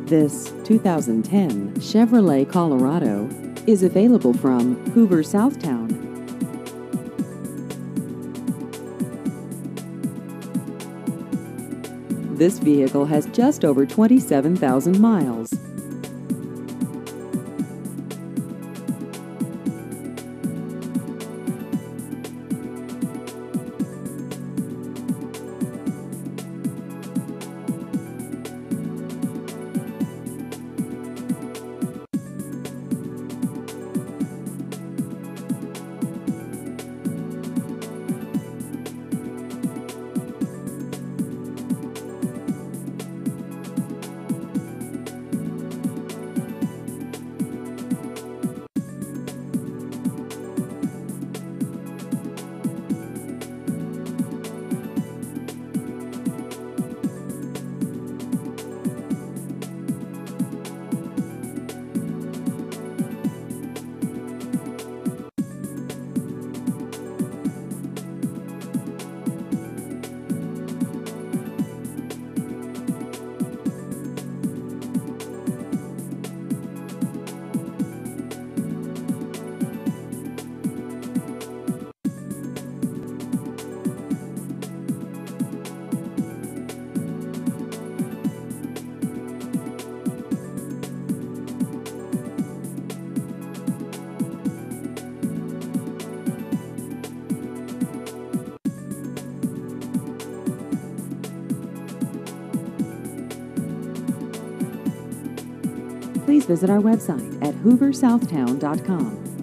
This 2010 Chevrolet Colorado is available from Hoover, Southtown. This vehicle has just over 27,000 miles. Please visit our website at hooversouthtown.com.